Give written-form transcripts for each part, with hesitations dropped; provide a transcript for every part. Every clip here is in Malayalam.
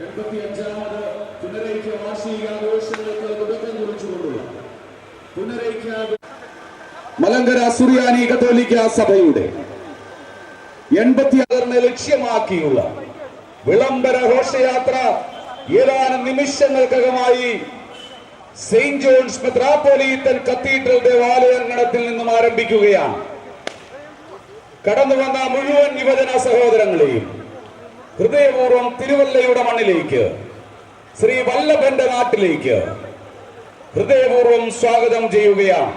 85ാമത് പുനരൈക്യ വാർഷികാഘോഷങ്ങൾക്ക് തുടക്കം കുറിച്ചുകൊണ്ടുള്ള മലങ്കര സുറിയാനി കത്തോലിക്ക സഭയുടെ 86 ലക്ഷ്യമാക്കിയുള്ള വിളംബര ഘോഷയാത്ര ഏതാനും നിമിഷങ്ങൾക്കകമായി സെയിന്റ് ജോൺസ് മെത്രാപ്പൊലീത്തൻ കത്തീഡ്രൽ ദേവാലയാങ്കണത്തിൽ നിന്നും ആരംഭിക്കുകയാണ്. കടന്നു വന്ന മുഴുവൻ യുവജന സഹോദരങ്ങളെയും ഹൃദയപൂർവ്വം തിരുവല്ലയുടെ മണ്ണിലേക്ക്, ശ്രീ വല്ലഭന്റെ നാട്ടിലേക്ക് ഹൃദയപൂർവ്വം സ്വാഗതം ചെയ്യുകയാണ്.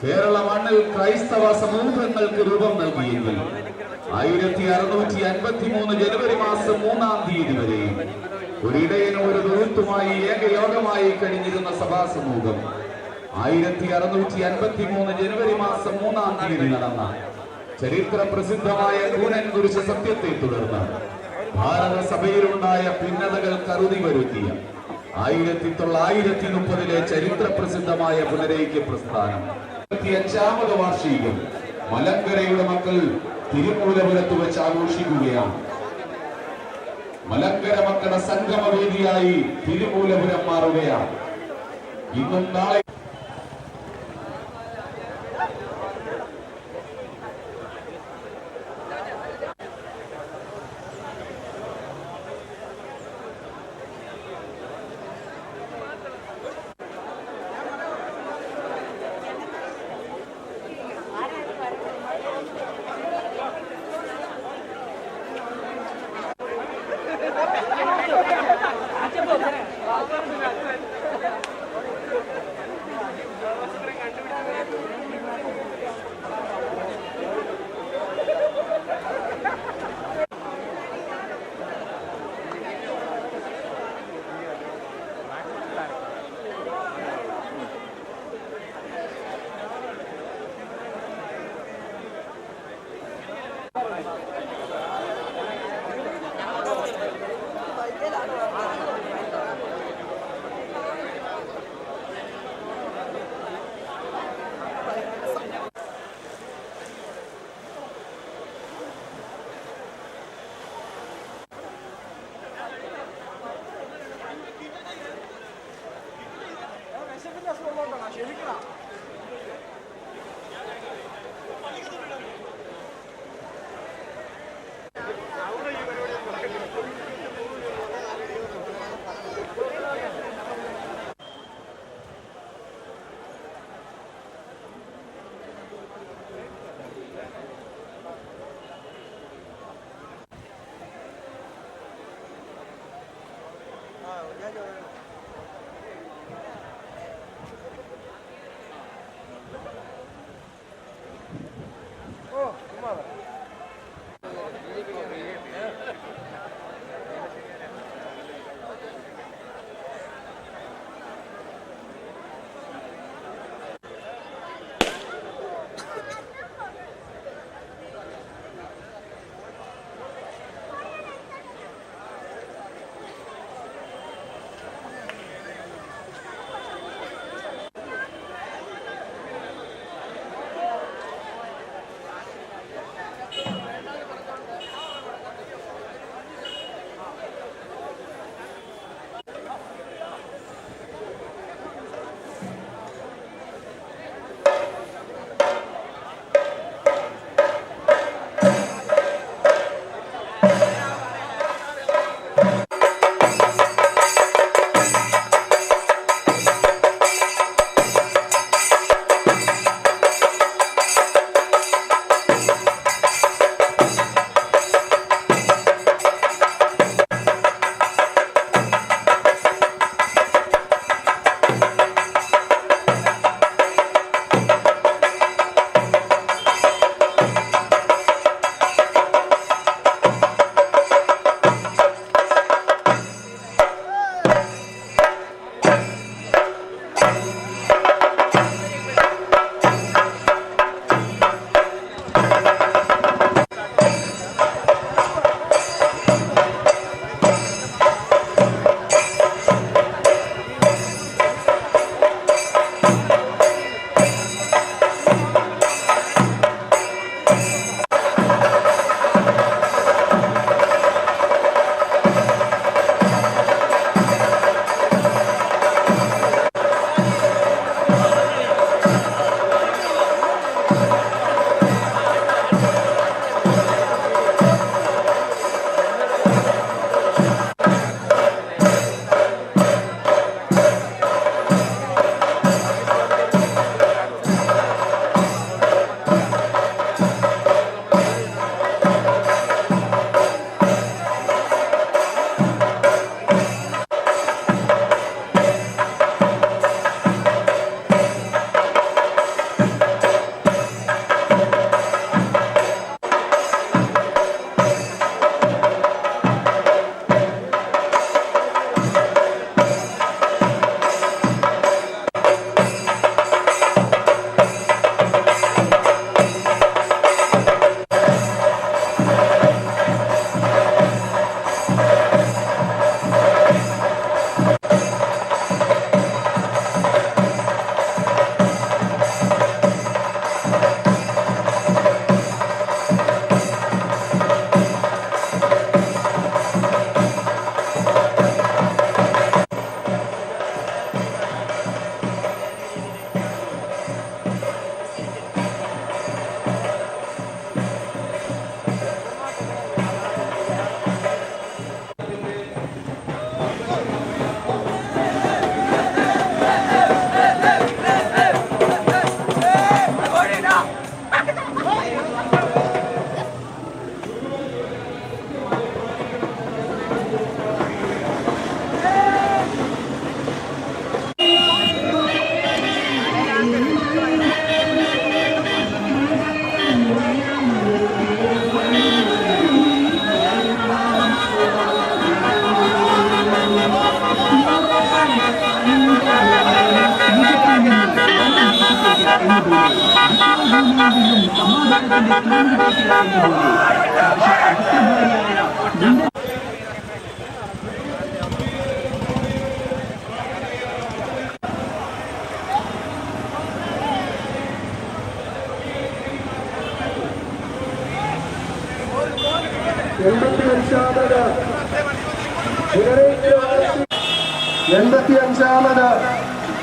കേരള മണ്ണിൽ ക്രൈസ്തവ സമൂഹങ്ങൾക്ക് രൂപം നൽകിയെങ്കിൽ 1653 ജനുവരി മാസം 3-ാം തീയതി വരെ ഒരിടയനും ഒരു ദൂത്തുമായി ഏകയോഗമായി കഴിഞ്ഞിരുന്ന സഭാ സമൂഹം 1653 ജനുവരി മാസം 3-ാം തീയതി നടന്ന ചരിത്ര പ്രസിദ്ധമായ കൂനൻ കുരിശ് സത്യത്തെ തുടർന്ന് ഭാരതസഭയിലുണ്ടായ ഭിന്നതകൾ കരുതി വരുത്തിയ 1930 ചരിത്ര പ്രസിദ്ധമായ പുനരൈക്യ പ്രസ്ഥാനം 85ാമത് വാർഷികം മലങ്കരയുടെ മക്കൾ തിരുമൂലപുരത്ത് വെച്ച് ആഘോഷിക്കുകയാണ്. മലങ്കര മക്കളുടെ സംഗമവേദിയായി തിരുമൂലപുരം മാറുകയാണ്. ഇന്നും നാളെ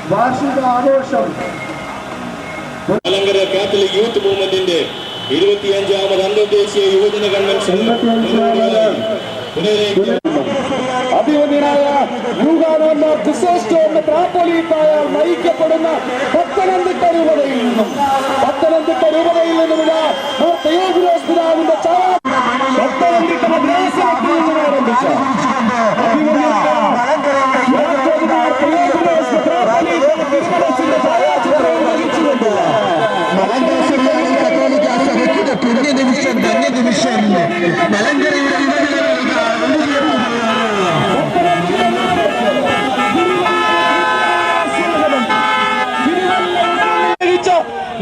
വാർഷിക ആഘോഷം മലങ്കര കാത്തലിക് യൂത്ത് മൂവ്മെന്റിന്റെ 25ാമത് അന്തർദേശീയ യുവജന കൺവെൻഷൻ അഭിമന്യനായ മെത്രാപ്പൊലീത്തായാൽ നയിക്കപ്പെടുന്ന പത്തനംതിട്ട രൂപതയിൽ നിന്നും പിതാവിന്റെ പത്തനംതിട്ട മദ്രാസത്തിൽ നിന്നും ആരംഭിച്ച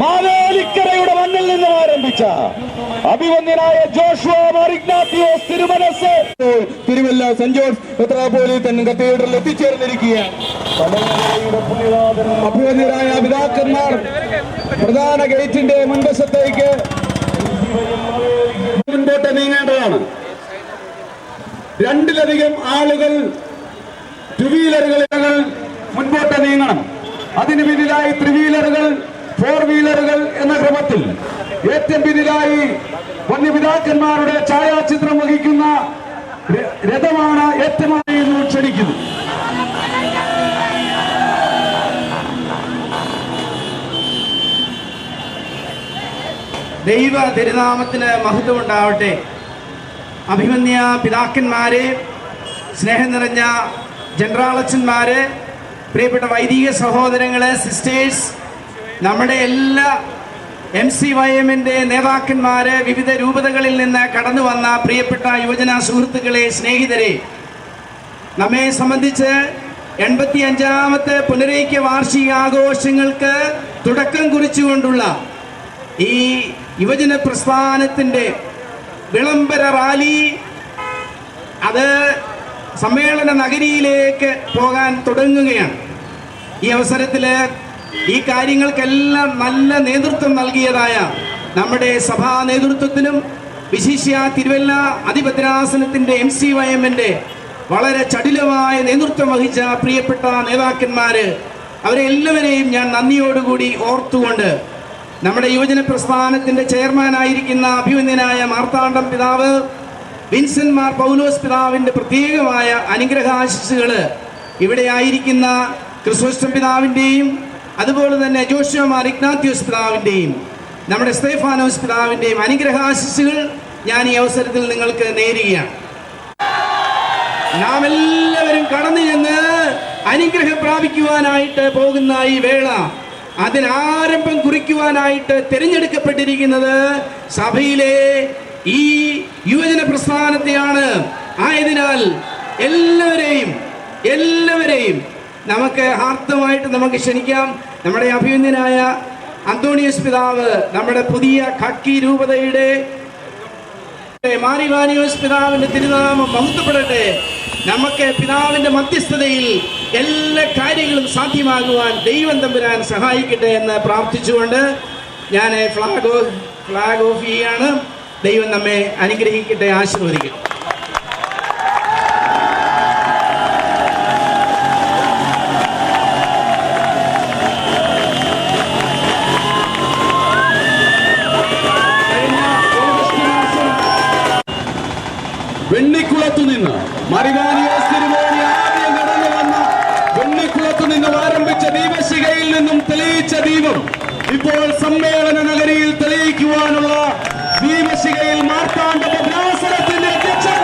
മാവേലിക്കരയുടെ മണ്ണിൽ നിന്നും ആരംഭിച്ച അഭിമന്യനായ ജോഷുവ മാർ ഇഗ്നാത്തിയോസ് തിരുമനസ് തിരുവല്ല സെന്റ് ജോർജ് മെത്രാപ്പൊലീത്തൻ കത്തീഡ്രലിൽ എത്തിച്ചേർന്നിരിക്കുകയാണ്. അഭിമന്യരായ പിതാക്കന്മാർ പ്രധാന ഗേറ്റിന്റെ മുൻവശത്തേക്ക് മുൻപോട്ട് നീങ്ങേണ്ടതാണ്. രണ്ടിലധികം ആളുകൾ ടു വീലറുകൾ മുൻപോട്ട് നീങ്ങണം. അതിന് പിന്നിലായി ത്രീ വീലറുകൾ, ഫോർ വീലറുകൾ എന്ന ക്രമത്തിൽ ഏറ്റവും പിന്നിലായി വന്യപിതാക്കന്മാരുടെ ഛായാചിത്രം വഹിക്കുന്ന രഥമാണ് ഏറ്റമായി ക്ഷണിക്കുന്നത്. ദൈവ തിരുനാമത്തിന് മഹത്വം ഉണ്ടാവട്ടെ. അഭിമന്യ പിതാക്കന്മാരെ, സ്നേഹം നിറഞ്ഞ ജനറാളച്ചന്മാരെ, പ്രിയപ്പെട്ട വൈദിക സഹോദരങ്ങളെ, സിസ്റ്റേഴ്സ്, നമ്മുടെ എല്ലാ MCYM-ന്റെ നേതാക്കന്മാരെ, വിവിധ രൂപതകളിൽ നിന്ന് കടന്നു വന്ന പ്രിയപ്പെട്ട യുവജന സുഹൃത്തുക്കളെ, സ്നേഹിതരെ, നമ്മെ സംബന്ധിച്ച് 85ാമത്തെ പുനരൈക്യ വാർഷികാഘോഷങ്ങൾക്ക് തുടക്കം കുറിച്ചുകൊണ്ടുള്ള ഈ യുവജന പ്രസ്ഥാനത്തിൻ്റെ വിളംബര റാലി അത് സമ്മേളന നഗരിയിലേക്ക് പോകാൻ തുടങ്ങുകയാണ്. ഈ അവസരത്തിൽ ഈ കാര്യങ്ങൾക്കെല്ലാം നല്ല നേതൃത്വം നൽകിയതായ നമ്മുടെ സഭാ നേതൃത്വത്തിനും വിശിഷ്യ തിരുവല്ല അതിഭദ്രാസനത്തിൻ്റെ MCYM-ന്റെ വളരെ ചടുലമായ നേതൃത്വം വഹിച്ച പ്രിയപ്പെട്ട നേതാക്കന്മാർ, അവരെ എല്ലാവരെയും ഞാൻ നന്ദിയോടുകൂടി ഓർത്തുകൊണ്ട് നമ്മുടെ യുവജന പ്രസ്ഥാനത്തിൻ്റെ ചെയർമാനായിരിക്കുന്ന അഭിമന്യനായ മാർത്താണ്ഡം പിതാവ് വിൻസെന്റ് മാർ പൗലോസ് പിതാവിൻ്റെ പ്രത്യേകമായ അനുഗ്രഹാശിസുകൾ ഇവിടെ ആയിരിക്കുന്ന ക്രിസോസ്റ്റം പിതാവിൻ്റെയും അതുപോലെ തന്നെ ജോഷുവ മാർ ഇഗ്നാത്തിയോസ് പിതാവിൻ്റെയും നമ്മുടെ സ്തേഫാനോസ് പിതാവിൻ്റെയും അനുഗ്രഹാശിസുകൾ ഞാൻ ഈ അവസരത്തിൽ നിങ്ങൾക്ക് നേരുകയാണ്. നാം എല്ലാവരും കടന്നു ചെന്ന് അനുഗ്രഹം പ്രാപിക്കുവാനായിട്ട് പോകുന്ന ഈ വേള, അതിനാരംഭം കുറിക്കുവാനായിട്ട് തിരഞ്ഞെടുക്കപ്പെട്ടിരിക്കുന്നത് സഭയിലെ ഈ യുവജന പ്രസ്ഥാനത്തെയാണ്. ആയതിനാൽ എല്ലാവരെയും നമുക്ക് ആർത്തമായിട്ട് നമുക്ക് ക്ഷണിക്കാം. നമ്മുടെ അഭിമന്യനായ അന്തോണിയോസ് പിതാവ്, നമ്മുടെ പുതിയ ഖക്കി രൂപതയുടെ മാറിവാനിയോസ് പിതാവിന്റെ തിരുനാമം മഹത്വപ്പെടട്ടെ. നമുക്ക് പിതാവിന്റെ മധ്യസ്ഥതയിൽ എല്ലാ കാര്യങ്ങളും സാധ്യമാകുവാൻ ദൈവം തമ്പുരാൻ സഹായിക്കട്ടെ എന്ന് പ്രാർത്ഥിച്ചുകൊണ്ട് ഞാൻ ഫ്ലാഗ് ഓഫ് ചെയ്യാണ്. ദൈവം നമ്മെ അനുഗ്രഹിക്കട്ടെ, ആശീർവദിക്കട്ടെ. വെണ്ണിക്കുളത്തു നിന്ന് മറിവാനിയോസ് തിരുമേനി ആദ്യം കടന്നു വന്ന വെണ്ണിക്കുളത്തു നിന്നും ആരംഭിച്ച ദീപശിഖയിൽ നിന്നും തെളിയിച്ച ദീപം ഇപ്പോൾ സമ്മേളന നഗരിയിൽ തെളിയിക്കുവാനുള്ള ദീപശിഖയിൽ മാർത്താണ്ഡ ഭദ്രാസനത്തിന്റെ അധ്യക്ഷൻ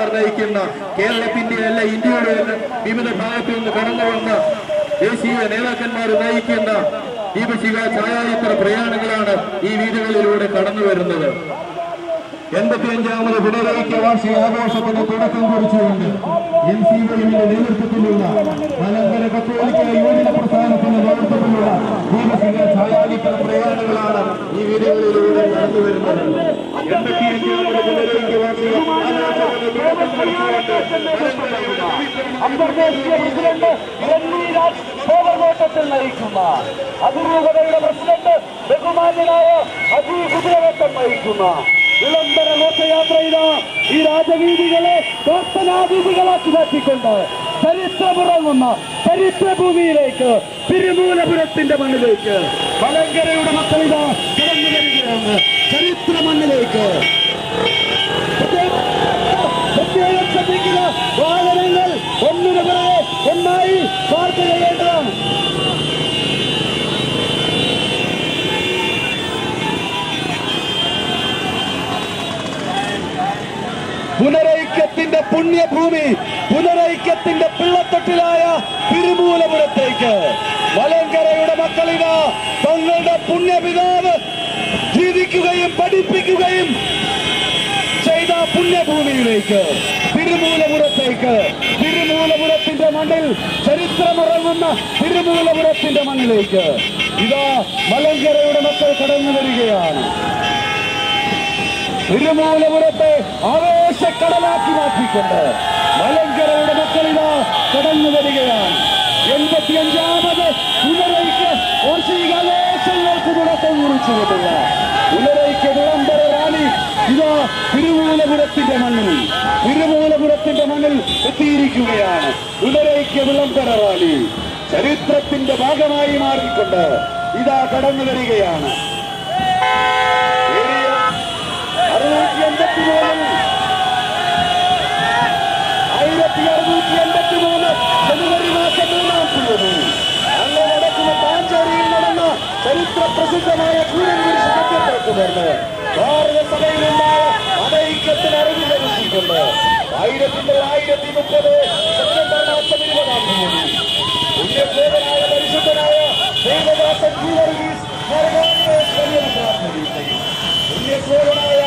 രാജാക്കന്മാർ നയിക്കുന്ന കേരളത്തിന്റെ അല്ല ഇന്ത്യയുടെ വിവിധ ഭാഗത്തു നിന്ന് കടന്നു വന്ന ദേശീയ നേതാക്കന്മാർ നയിക്കുന്ന ദീപശിഖ ഛായാചിത്ര പ്രയാണങ്ങളാണ് ഈ വീടുകളിലൂടെ കടന്നു വരുന്നത്. 85ാമത് പിണറായിക്ക് വാർഷിക ആഘോഷത്തിന് തുടക്കം കുറിച്ചുകൊണ്ട് NCYയുടെ നേതൃത്വത്തിലുള്ള മലങ്കര കത്തോലിക്ക യുവജന പ്രസ്ഥാനത്തിന്റെ നേതൃത്വത്തിലുള്ള ദീപശിഖ ഛായാചിത്ര പ്രയാണങ്ങളാണ് ഈ വീടുകളിലൂടെ കടന്നു വരുന്നത്. 85ാമത് പിണറായിക്ക് വാർഷിക ആഘോഷത്തിന് തുടക്കം കുറിച്ചുകൊണ്ട് നയിക്കുന്ന അതിരൂപതയുടെ പ്രസിഡന്റ് ബഹുമാന്യനായ അജി കുതിരവട്ടം നയിക്കുന്ന വിളംബര ഘോഷയാത്ര ഈ രാജവീതികളെ പ്രാർത്ഥനാവീതികളാക്കി മാറ്റിക്കൊണ്ട് ചരിത്രമുറങ്ങുന്ന ചരിത്രഭൂമിയിലേക്ക് തിരുമൂലപുരത്തിന്റെ മണ്ണിലേക്ക് മലങ്കരയുടെ മക്കളിതാ കടന്നു വരികയാണ്. ചരിത്ര മണ്ണിലേക്ക് പ്രത്യേകം ശ്രദ്ധിക്കുക. വാഹനങ്ങൾ ഒന്നിനു പുറകെ ഒന്നായി പാർക്ക് ചെയ്യേണ്ടതാണ്. പുനരൈക്യത്തിന്റെ പുണ്യഭൂമി, പുനരൈക്യത്തിന്റെ പിള്ളത്തൊട്ടിലായ തിരുമൂലപുരത്തേക്ക് മലങ്കരയുടെ മക്കളിതാ തങ്ങളുടെ പുണ്യപിതാവ് ജീവിക്കുകയും പഠിപ്പിക്കുകയും ചെയ്ത പുണ്യഭൂമിയിലേക്ക് തിരുമൂലപുരത്തേക്ക്, തിരുമൂലപുരത്തിന്റെ മണ്ണിൽ ചരിത്രമുറങ്ങുന്ന തിരുമൂലപുരത്തിന്റെ മണ്ണിലേക്ക് ഇതാ മലങ്കരയുടെ മക്കൾ കടന്നു വരികയാണ്. തിരുമൂലപുരത്തെ ആവേശക്കടലാക്കി മാറ്റിക്കൊണ്ട് മലങ്കരയുടെ മക്കളിതാ കടന്നു വരികയാണ്. 85ാമത് പുനരൈക്യ വാർഷികാഘോഷങ്ങൾക്ക് തുടക്കം കുറിച്ചുകൊണ്ടുള്ള പുനരൈക്യ വിളംബര റാലി ഇതാ തിരുമൂലപുരത്തിന്റെ മണ്ണിൽ, തിരുമൂലപുരത്തിന്റെ മണ്ണിൽ എത്തിയിരിക്കുകയാണ്. പുനരൈക്യ വിളംബര റാലി ചരിത്രത്തിന്റെ ഭാഗമായി മാറിക്കൊണ്ട് ഇതാ കടന്നു വരികയാണ്. 1683 ജനുവരി മാസം 3-ാം തീയതി അന്ന് നടക്കുന്ന പാഞ്ചേരിയിൽ നടന്ന ചരിത്ര പ്രസിദ്ധമായ കൂരൻകുരിശ് സത്യത്തെ തുടർന്ന് ഭാരതസഭയിലുണ്ടായ അനൈക്യത്തിന് അറിവ് ലഭിച്ചിട്ടുണ്ട്. 1930 സെപ്റ്റംബർ മാസം 20-ാം തീയതി പുണ്യസേവനായ പരിശുദ്ധനായ ദേവദാസൻ ഗീവർഗീസ് പുണ്യസേവനായ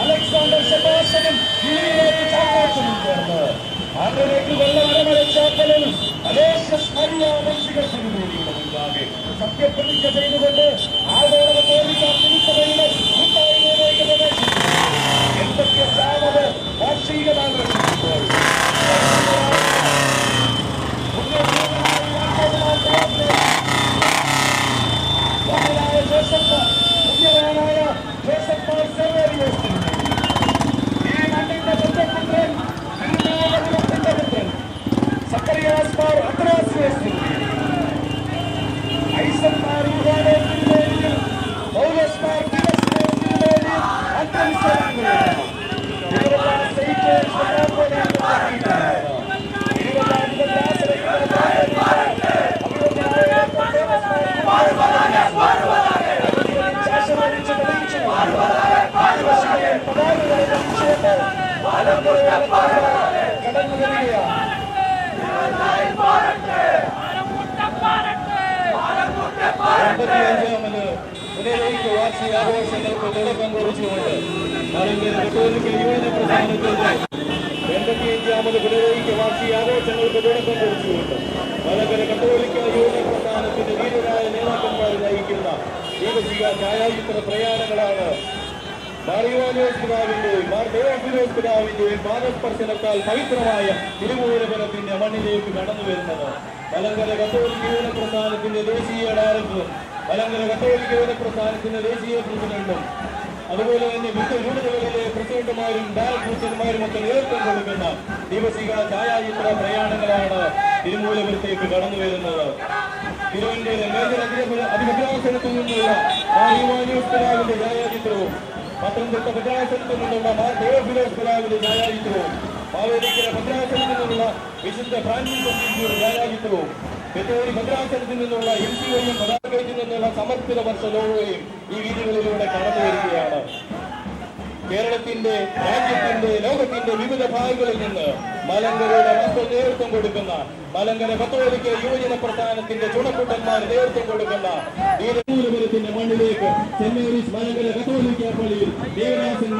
അലക്സാണ്ടർ സെബാസ്റ്റ്യനും ചാക്കോച്ചനും ചേർന്ന് ആറിലേക്ക് വെള്ളമരമരച്ചാക്കലും അലേഷ്യസ് മരിയ വംശിക തിരുമേനിയുടെ മുൻപാകെ സത്യപ്രതിജ്ഞ ചെയ്തുകൊണ്ട് ആഗോള കത്തോലിക്ക തിരുസഭയിലെ കൂട്ടായ്മയിലേക്ക് പ്രവേശിച്ചു. 85ാമത് വാർഷികമാഘോഷിക്കുമ്പോൾ വാർഷികാഘോഷങ്ങൾക്ക് തുടക്കം കുറിച്ചുകൊണ്ട് മലങ്കര കത്തോലിക്ക യുവജന പ്രസ്ഥാനത്തിന്റെ 85ാമത് പുനരൈക്യ വാർഷികാഘോഷങ്ങൾക്ക് തുടക്കം കുറിച്ചുകൊണ്ട് മലങ്കര കത്തോലിക്ക യുവജന പ്രസ്ഥാനത്തിന്റെ ധീരരായ നേതാക്കന്മാർ നയിക്കുന്ന ദീപശിഖ ഛായാചിത്ര പ്രയാണങ്ങളാണ് മാറിവാനിയോസ് പിതാവിന്റെയും മാർ തെയോഫിലോസ് പിതാവിന്റെയും പാദസ്പർശനത്താൽ പവിത്രമായ തിരുമൂലപുരത്തിന്റെ മണ്ണിലേക്ക് കടന്നു വരുന്നത്. മലങ്കര കത്തോലിക്ക യുവജന പ്രസ്ഥാനത്തിന്റെ ദേശീയ ഡയറക്ടറും മലങ്കര കത്തോലിക്ക യുവജന പ്രസ്ഥാനത്തിന്റെ ദേശീയ പ്രസിഡന്റും അതുപോലെ തന്നെ വിവിധ യൂണിറ്റുകളിലെ പ്രസിഡന്റുമാരും ഡയറക്ടർമാരും ഒക്കെ നേതൃത്വം കൊടുക്കുന്ന ദീപശിഖ ഛായാചിത്ര പ്രയാണങ്ങളാണ് തിരുമൂലപുരത്തേക്ക് കടന്നു വരുന്നത്. തിരുവനന്തപുരം മേജർ അധിപത്യാസനത്തിൽ നിന്നുള്ള മാറിവാനിയോസ് പിതാവിന്റെ ഛായാചിത്രവും പത്തനംതിട്ട ഭദ്രാസനത്തിൽ നിന്നുള്ള മാർ തെയോഫിലോസ് പിതാവിന്റെ ഛായാചിത്രവും മാവേലിക്കര ഭദ്രാസനത്തിൽ നിന്നുള്ള വിശുദ്ധ ഫ്രാൻസിസ് ഛായാചിത്രവും ബത്തേരി ഭദ്രാസനത്തിൽ നിന്നുള്ള MCYM പതാകയിൽ നിന്നുള്ള സമർപ്പിത വർഷ ലോഗോയും ഈ വീതികളിലൂടെ കടന്നു വരികയാണ്. കേരളത്തിന്റെ, രാജ്യത്തിന്റെ, ലോകത്തിന്റെ വിവിധ ഭാഗങ്ങളിൽ നിന്ന് മലങ്കരയുടെ മക്കൾ നേതൃത്വം കൊടുക്കുന്ന, മലങ്കര കത്തോലിക്ക യുവജന പ്രസ്ഥാനത്തിന്റെ ചുണക്കുട്ടന്മാർ നേതൃത്വം കൊടുക്കുന്ന തിരുവനന്തപുരത്തിന്റെ മണ്ണിലേക്ക് സെന്റ് മേരീസ് മലങ്കര കത്തോലിക്ക പള്ളിയിൽ ദേവദാസൻ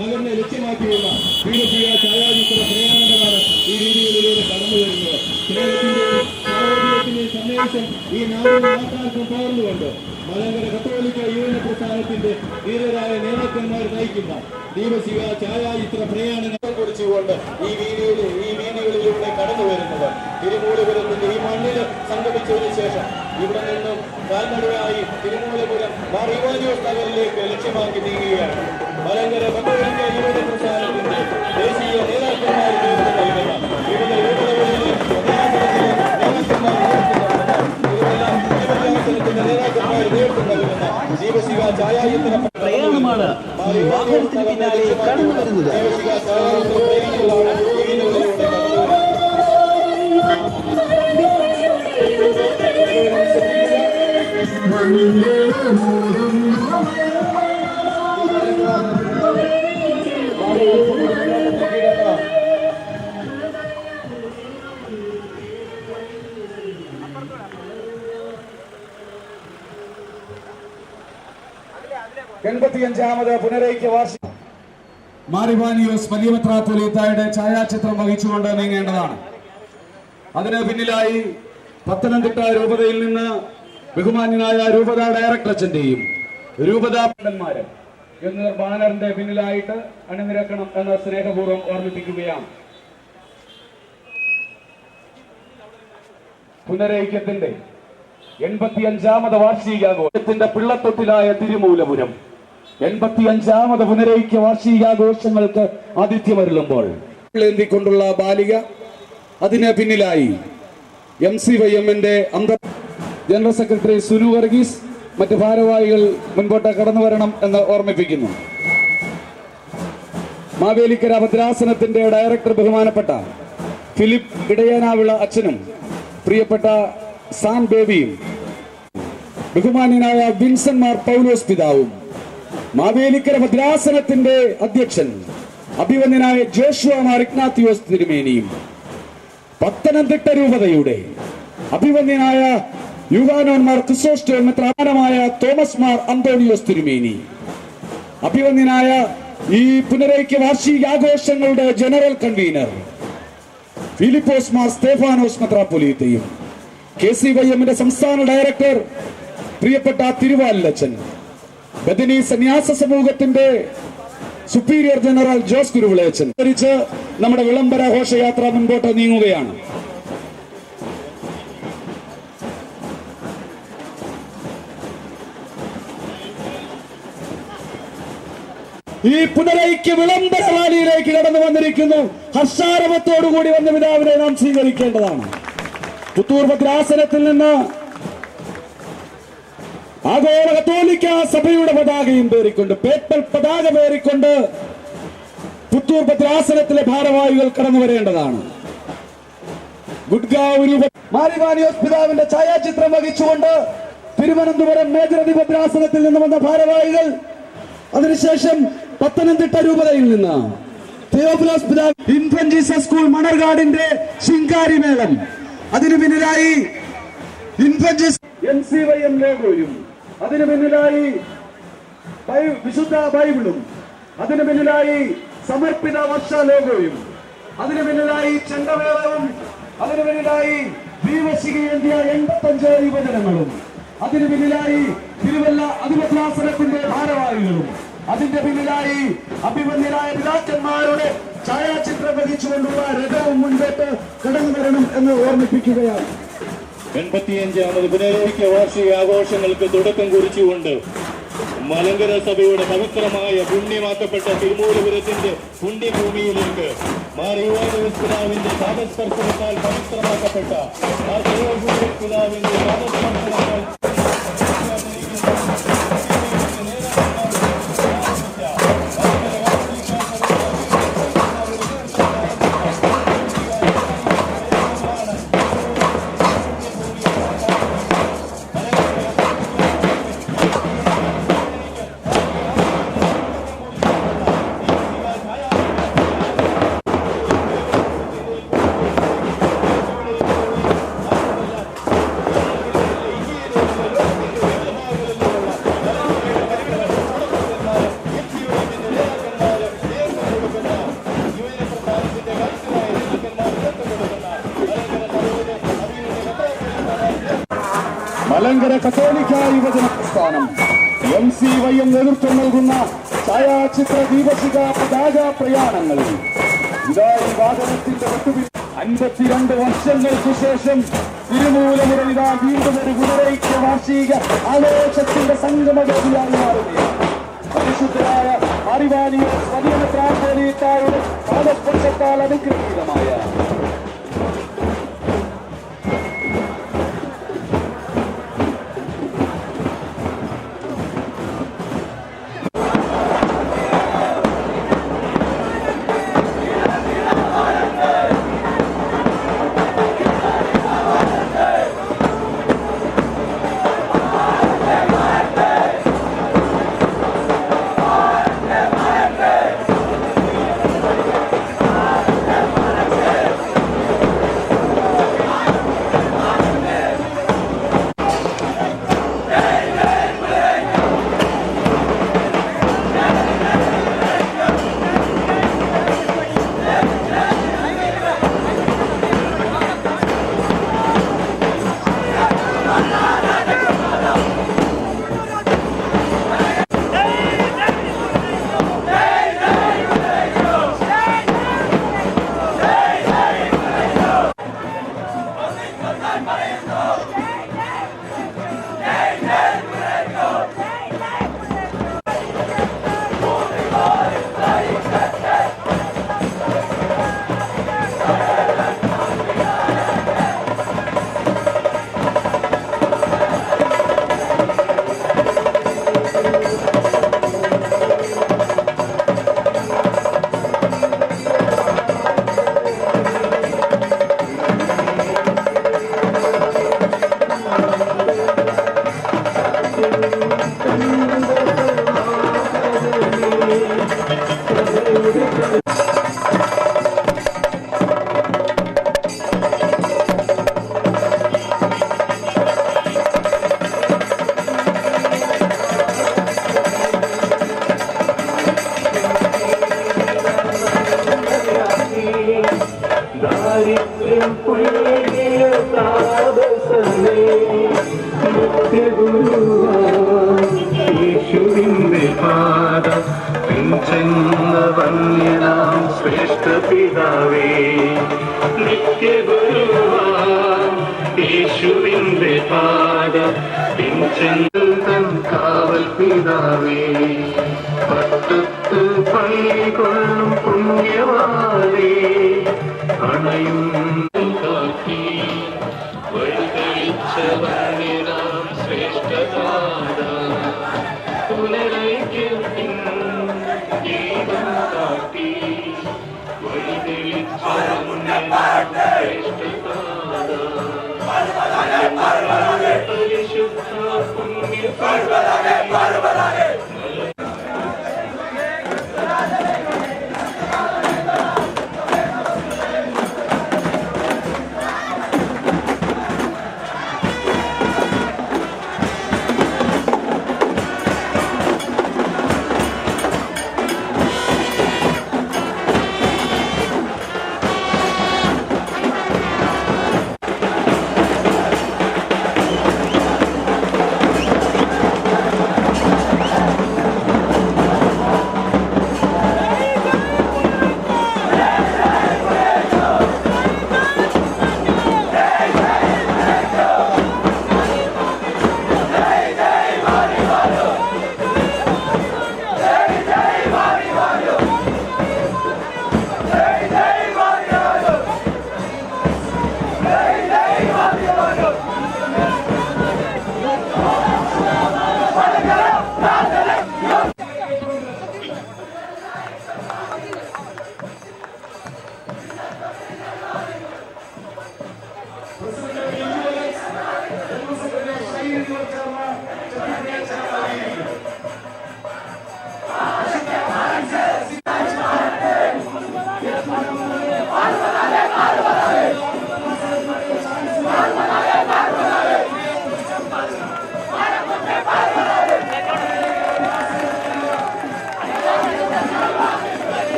നഗറിനെ ലക്ഷ്യമാക്കിയുള്ള വീരശിക ഛായാചിത്ര പ്രയാണങ്ങളാണ് ഈ രീതികളിലൂടെ കടന്നു വരുന്നത്. കേരളത്തിന്റെ സാഹോദര്യത്തിന്റെ സന്ദേശം ഈ നാട്ടാർക്കും പകർന്നുകൊണ്ട് മലങ്കര കത്തോലിക്ക യുവജന പ്രസ്ഥാനത്തിന്റെ ധീരരായ നേതാക്കന്മാർ നയിക്കുന്ന ദീപശിഖ ഛായാചിത്ര പ്രയാണങ്ങൾ കുറിച്ചുകൊണ്ട് ഈ വീതികളിലൂടെ കടന്നു വരുന്നത് തിരുമൂലപുരത്തിന്റെ ഈ മണ്ണിൽ സംഗമിച്ചതിന് ശേഷം ഇവിടെ നിന്നും കാൽനടയായി തിരുമൂലപുരം മാർ ഇവാനിയോസ് നഗറിലേക്ക് ലക്ഷ്യമാക്കി നീങ്ങുകയാണ്. മലങ്കര കത്തോലിക്ക യുവജന പ്രസ്ഥാനത്തിന്റെ ദേശീയ നേതാക്കന്മാർ നേതൃത്വം നൽകുന്ന വിവിധ യുവജനങ്ങളിലെ നേതാക്കന്മാർ നേതൃത്വം നൽകുന്ന ദീപശിഖ ഛായാചിത്ര പ്രയാണമാണ് ഈ വാഹനത്തിന് പിന്നാലെ കടന്നു വരുന്നത്. ദീപശിഖ ഛായാചിത്ര പ്രേമികളാണ് ഈ വീടുകളിലൂടെ കടന്നു വരുന്നത്. പുനരൈക്യ വാർഷിക മാർ ഇവാനിയോസ് വലിയ മെത്രാപ്പൊലീത്തായുടെ ഛായാചിത്രം വഹിച്ചുകൊണ്ട് നീങ്ങേണ്ടതാണ്. അതിന് പിന്നിലായി പത്തനംതിട്ട രൂപതയിൽ നിന്ന് ബഹുമാന്യനായ രൂപത ഡയറക്ടർ അച്ഛന്റെയും രൂപതാപണ്ഡന്മാര് എന്നീ ബാനറിന്റെ പിന്നിലായിട്ട് അണിനിരക്കണം എന്ന് സ്നേഹപൂർവ്വം ഓർമ്മിപ്പിക്കുകയാണ്. പുനരൈക്യത്തിന്റെ 85ാമത് വാർഷികാഘോഷത്തിന്റെ പിള്ളത്തൊട്ടിലായ തിരുമൂലപുരം 85ാമത് പുനരൈക്യ വാർഷികാഘോഷങ്ങൾക്ക് ആതിഥ്യമരുളുമ്പോൾ ഏന്തിക്കൊണ്ടുള്ള ബാലിക, അതിന് പിന്നിലായി MCYM-ന്റെ ജനറൽ സെക്രട്ടറി സുനു വർഗീസ്, മറ്റ് ഭാരവാഹികൾ മുൻപോട്ട് കടന്നു വരണം എന്ന് ഓർമ്മിപ്പിക്കുന്നു. മാവേലിക്കര ഭദ്രാസനത്തിന്റെ ഡയറക്ടർ ബഹുമാനപ്പെട്ട ഫിലിപ്പ് ഇടയനാവിള അച്ഛനും പ്രിയപ്പെട്ട സാൻ ബേബിയും ബഹുമാന്യനായ വിൻസൻ മാർ പൗലോസ് പിതാവും മാവേലിക്കര ഭദ്രാസനത്തിന്റെ അധ്യക്ഷൻ അഭിവന്യനായ ജോഷുവ മാർ ഇഗ്നാത്തിയോസ് തിരുമേനിയും പത്തനംതിട്ട രൂപതയുടെ അഭിവന്യനായ യുവാനോൻ മാർ ക്രിസോസ്റ്റോം പ്രധാനമായ തോമസ് മാർ അന്തോണിയോസ് തിരുമേനി, അഭിവന്യനായ ഈ പുനരൈക്യ വാർഷികാഘോഷങ്ങളുടെ ജനറൽ കൺവീനർ ഫിലിപ്പോസ് മാർ സ്തേഫാനോസ് മെത്രാപ്പൊലീത്തയും KCYM-ന്റെ സംസ്ഥാന ഡയറക്ടർ പ്രിയപ്പെട്ട തിരുവാലച്ചൻ, ബദനി സന്യാസ സമൂഹത്തിന്റെ സുപ്പീരിയർ ജനറൽ ജോസ് കുരുവിളയച്ചൻ ധരിച്ച് നമ്മുടെ വിളംബര ഘോഷയാത്ര മുൻപോട്ട് നീങ്ങുകയാണ്. ഈ പുനരൈക്യ വിളംബര റാലിയിലേക്ക് കടന്നു വന്നിരിക്കുന്നു. ഹർഷാരവത്തോടുകൂടി വന്ന പിതാവിനെ നാം സ്വീകരിക്കേണ്ടതാണ്. പുത്തൂർ ഭദ്രാസനത്തിൽ നിന്ന് ആഗോള കത്തോലിക്ക സഭയുടെ പതാകയും പേറിക്കൊണ്ട്, പേപ്പൽ പതാക പേറിക്കൊണ്ട് പുത്തൂർ ഭദ്രാസനത്തിലെ ഭാരവാഹികൾ കടന്നു വരേണ്ടതാണ്. ഗുഡ്ഗാവ് മാർ ഇവാനിയോസ് പിതാവിന്റെ ഛായാചിത്രം വഹിച്ചുകൊണ്ട് തിരുവനന്തപുരം മേജർ ഭദ്രാസനത്തിൽ നിന്ന് വന്ന ഭാരവാഹികൾ, അതിനുശേഷം പത്തനംതിട്ട രൂപതയിൽ നിന്ന് തിയോഫിലോസ് പിതാവ് ഇൻഫന്റ് ജീസസ് സ്കൂൾ മണർകാടിന്റെ ശിങ്കാരി മേളം, അതിനു പിന്നിലായി MCYM ലോഗോയും, അതിനു പിന്നിലായി വിശുദ്ധ ബൈബിളും, അതിനു പിന്നിലായി സമർപ്പിത വർഷ ലോഗോയും, അതിനു പിന്നിലായി ചെണ്ടമേളവും, അതിനു പിന്നിലായി ദീപശിഖയേന്തിയ 85 യുവജനങ്ങളും, അതിനു പിന്നിലായി തിരുവല്ല അതിഭദ്രാസനത്തിന്റെ ഭാരവാഹികളും, അതിന്റെ പിന്നിലായി അഭിമന്യരായ പിതാക്കന്മാരുടെ ഛായാചിത്രം വഹിച്ചുകൊണ്ടുള്ള രഥവും മുൻപോട്ട് കടന്നു വരണം എന്ന് ഓർമ്മിപ്പിക്കുകയാണ്. 85ാമത് പുനരൈക്യ വാർഷികാഘോഷങ്ങൾക്ക് തുടക്കം കുറിച്ചുകൊണ്ട് മലങ്കര സഭയുടെ പവിത്രമായ പുണ്യമാക്കപ്പെട്ട തിരുമൂലപുരത്തിന്റെ പുണ്യഭൂമിയിലേക്ക് മാർ ഇവാനിയോസ് പിതാവിന്റെ പാദസ്പർശനത്താൽ പവിത്രമാക്കപ്പെട്ട മാർ തിരുവോസ് പിതാവിന്റെ പാദസ്പർശനത്താൽ മലങ്കര കത്തോലിക്ക യുവജന പ്രസ്ഥാനം MCYM നേതൃത്വം നൽകുന്ന ഛായാചിത്ര ദീപശിഖ പതാക പ്രയാണങ്ങളിൽ ഇതാ ഈ വാഹനത്തിന്റെ 52 വർഷങ്ങൾക്ക് ശേഷം തിരുമൂലമുറ ഇതാ വീണ്ടും ഒരു ഗുരുവൈക്യ വാർഷിക ആഘോഷത്തിന്റെ സംഗമവേദിയായി മാറുകയാണ്. പരിശുദ്ധരായ അറിവാനിയോസ് വലിയ മെത്രാപ്പോലീത്തായുടെ പാദസ്പർശത്താൽ അനുഗ്രഹീതമായ ശ്രേഷ്ഠ പിതാവേ യേശുവിന്റെ പാദ പിഞ്ചൻ കാവൽ പിതാവേ പട്ടത്ത് പള്ളികൊള്ളും പുണ്യവാനേ അണയും കാട്ടി വഴികളിച്ചവണ്യനാം ശ്രേഷ്ഠ പാദ പുനരൈക്യം ദീപം കാട്ടി വഴികളിച്ചവണ്യനാം ശ്രേഷ്ഠ പരിശുദ്ധ പുണ്യ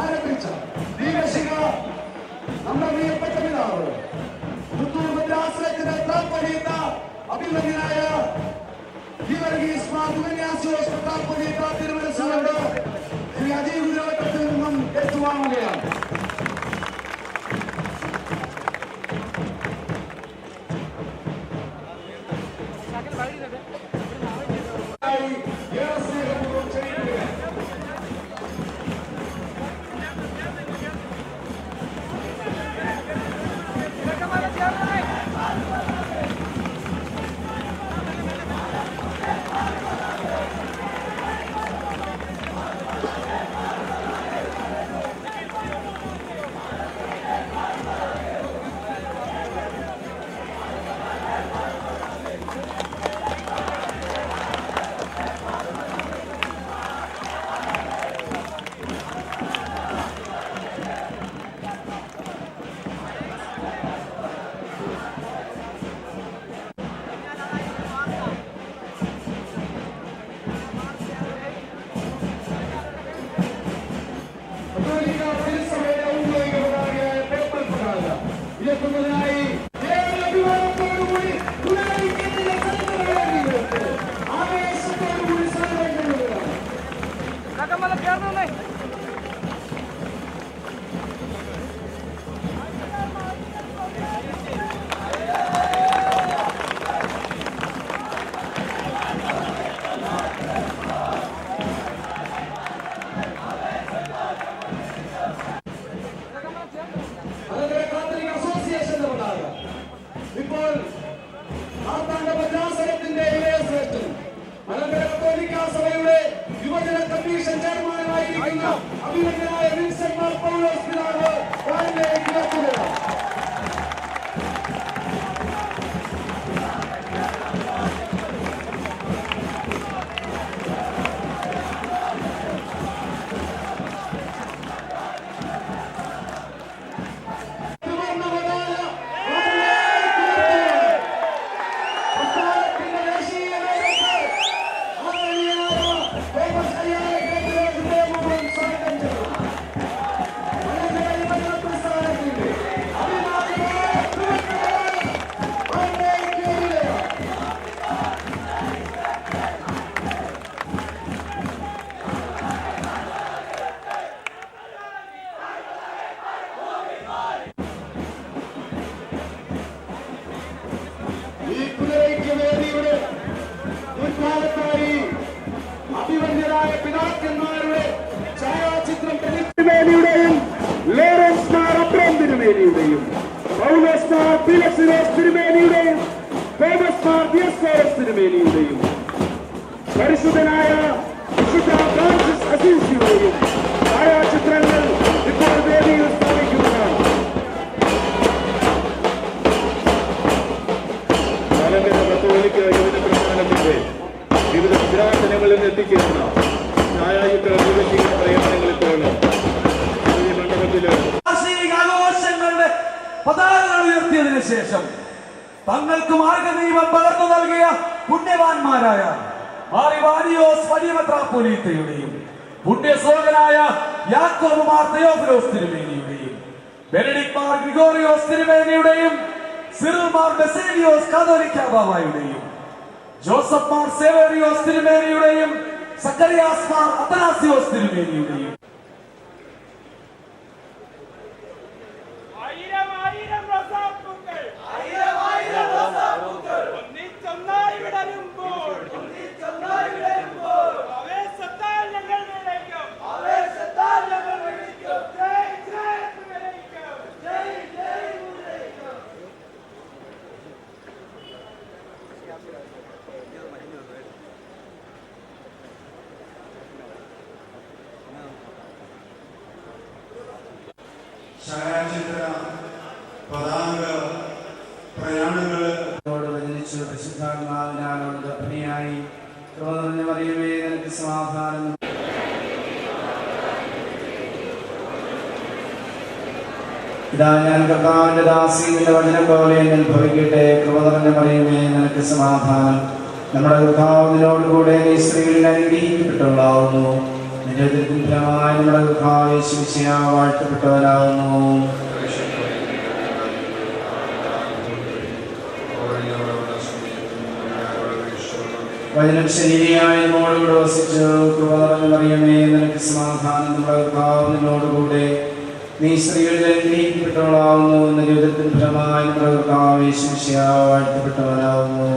ആരംഭിച്ച ദീപശിഖ നമ്മുടെ പ്രിയപ്പെട്ട പിതാവ് പുത്തൂർ ഭദ്രാസനത്തിന്റെ ത്രാപ്പൊലീത്ത അഭിമന്യനായ ത്രാപ്പൊലീത്ത തിരുമനസ്സുകൊണ്ട് ശ്രീ അജീവ് ഗുരുവട്ടത്തിൽ നിന്നും ഏറ്റുവാങ്ങുകയാണ്. ഇപ്പോൾ ഭദ്രാസനത്തിന്റെ മലങ്കര കത്തോലിക്കാ സഭയുടെ യുവജന കമ്മീഷൻ ചെയർമാനായിരിക്കുന്ന അഭിനന്ദനായ വിൻസെന്റ് മാർ പൗലോസ് പിതാവ് വാനിലേക്ക് എത്തുകയാണ്. അഭിമന്യരായ പിതാക്കന്മാരുടെ ഛായാചിത്രം തിരുമേനിയുടെയും ലോറൻസ് മാർ അബ്രഹാം തിരുമേനിയുടെയും പൗലോസ് മാർ ഫിലിക്സ് തിരുമേനിയുടെയും തോമസ് മാർ ദിയസ്കോറസ് തിരുമേനിയുടെയും പരിശുദ്ധനായ വിശുദ്ധ ഫ്രാൻസിസ് അസീസിയുടെയും ഛായാചിത്രങ്ങൾ ഇപ്പോൾ വേദിയിൽ സ്ഥാപിക്കുന്നതാണ്. മലങ്കര കത്തോലിക്ക യുവജന പ്രസ്ഥാനത്തിന്റെ വിവിധ വിദ്യാർത്ഥനങ്ങളിൽ നിന്ന് എത്തിക്കുന്ന ഛായാചിത്ര പ്രയാണങ്ങളിലാണ് ഈ മണ്ഡപത്തില് ആഘോഷങ്ങളുടെ പതാകകൾ ഉയർത്തിയതിനു ശേഷം തങ്ങൾക്ക് മാർഗദീപം പകർന്നു നൽകിയ പുണ്യവാന്മാരായ മാറിവാനിയോസ് വലിയ മെത്രാപ്പൊലീത്തയുടെയും പുണ്യശ്ലോകനായ യാക്കോബ് മാർ തെയോഫിലോസ് തിരുമേനിയുടെയും ബെനഡിക്ട് മാർ ഗ്രിഗോറിയോസ് തിരുമേനിയുടെയും സിറിൽ മാർ ബസേലിയോസ് കാതോലിക്കാ ബാവയുടെയും ജോസഫ് മാർ സേവേറിയോസ് തിരുമേനിയുടെയും സക്കറിയാസ് മാർ അത്തനാസിയോസ് തിരുമേനിയുടെയും ഛായാചിത്ര പതാക പ്രയാണങ്ങള് പരിശുദ്ധാത്മാ കർത്താവിനാലോട് ഗർഭിണിയായി കൃപ നിറഞ്ഞ മറിയമേ നിനക്ക് സമാധാനം. ഇതാ ഞാൻ കർത്താവിന്റെ ദാസി, നിന്റെ വചനം പോലെ എന്നിൽ ഭവിക്കട്ടെ. കൃപ നിറഞ്ഞ മറിയമേ നിനക്ക് സമാധാനം. നമ്മുടെ കർത്താവ് നിന്നോടുകൂടെ നീ സ്ത്രീകളിൽ അനുഗ്രഹിക്കപ്പെട്ടുള്ളാവുന്നു. നിന്റെ ഫലമായി നമ്മുടെ കർത്താവ് യേശു മിശിഹാ വാഴ്ത്തപ്പെട്ടവനാകുന്നു. വചനം ശരീരയായി നമ്മോടുകൂടെ വസിച്ചു. കൃപ നിറഞ്ഞ മറിയമേ നിനക്ക് സമാധാനം. നമ്മുടെ കർത്താവ് നിന്നോടുകൂടെ നീ സ്ത്രീകളിൽ അനുഗ്രഹിക്കപ്പെട്ടവളാവുന്നു. നിന്റെ ഉദരത്തിൻ ഫലമായി നമ്മുടെ കർത്താവ് യേശു മിശിഹാ വാഴ്ത്തപ്പെട്ടവനാകുന്നു.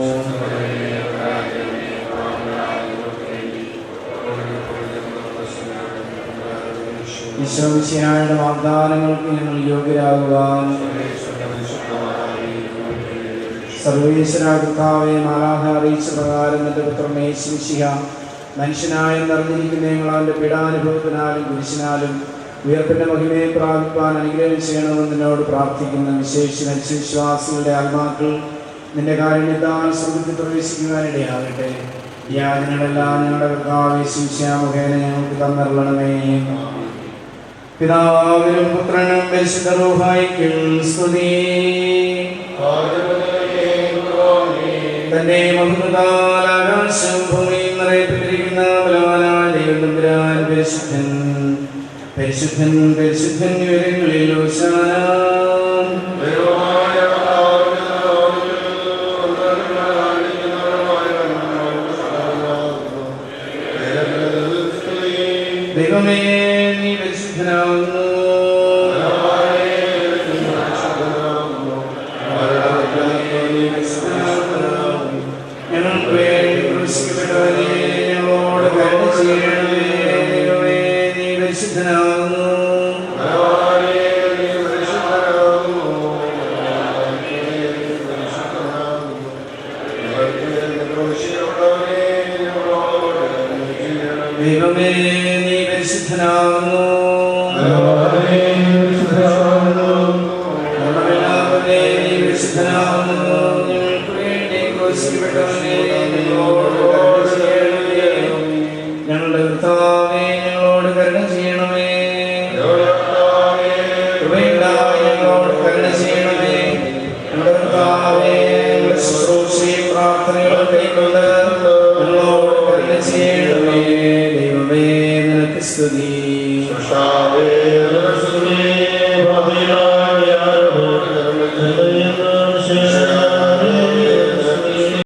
ഈശോ മിശിഹായുടെ വാഗ്ദാനങ്ങൾക്ക് ഞങ്ങൾ യോഗ്യരാകുവാൻ സർവേശ്വര കർത്താവെ മാലാഖ അറിയിച്ച പ്രകാരം നിന്റെ പുത്രൻ യേശു മിശിഹാ മനുഷ്യനായി നിറഞ്ഞിരിക്കുന്ന ഞങ്ങൾ അവന്റെ പീഡാനുഭവത്തിനാലും കുരിശിനാലും ഉയർപ്പിന്റെ മഹിമയെ പ്രാപിപ്പാൻ അനുഗ്രഹം ചെയ്യണമെന്ന് നിന്നോട് പ്രാർത്ഥിക്കുന്ന വിശേഷ വിശ്വാസികളുടെ ആത്മാക്കൾ നിന്റെ കാരുണ്യത്താൽ സ്വർഗ്ഗത്തിൽ പ്രവേശിക്കുവാനിടയാകട്ടെ. ഈ യാതനകളെല്ലാം ഞങ്ങളുടെ കർത്താവ് യേശു മിശിഹാ മുഖേന ഞങ്ങൾക്ക് തന്നരുളണമേ. പിതാവിനും പുത്രനും പരിശുദ്ധ റൂഹായിക്കും സ്തുതി. തന്റെ മഹത്വത്താൽ ആകാശവും ഭൂമിയും നിറയപ്പെട്ടിരിക്കുന്ന ബലവാനായ ദൈവം തമ്പുരാൻ പരിശുദ്ധൻ പരിശുദ്ധൻ പരിശുദ്ധൻ ഉയരങ്ങളിൽ ഹോശാന. ദൈവമേ നീ പരിശുദ്ധനാകുന്നു. ഞങ്ങൾക്ക് വേണ്ടി ക്രൂശിക്കപ്പെട്ടവനെ ഞങ്ങളോട് കരുണ ചെയ്യണമേ. ദൈവമേ നീ പരിശുദ്ധനാകുന്നു. ദൈവമേ നീ പരിശുദ്ധനാകുന്നു. നീ പരിശുദ്ധനാകുന്നു. ഞങ്ങൾക്ക് വേണ്ടി ക്രൂശിക്കപ്പെട്ടവനെ ഞങ്ങളോട് കരുണ ചെയ്യണമേ. ഞങ്ങളുടെ കർത്താവേ ഞങ്ങളോട് കരുണ ചെയ്യണമേ. കൃപയുണ്ടായി ഞങ്ങളോട് കരുണ ചെയ്യണമേ. ഞങ്ങളുടെ കർത്താവേ ശുശ്രൂഷയും പ്രാർത്ഥനകളും കൈക്കൊണ്ട് ഞങ്ങളോട് കരുണ ചെയ്യണമേ. ദൈവമേ നിനക്ക് സ്തുതി.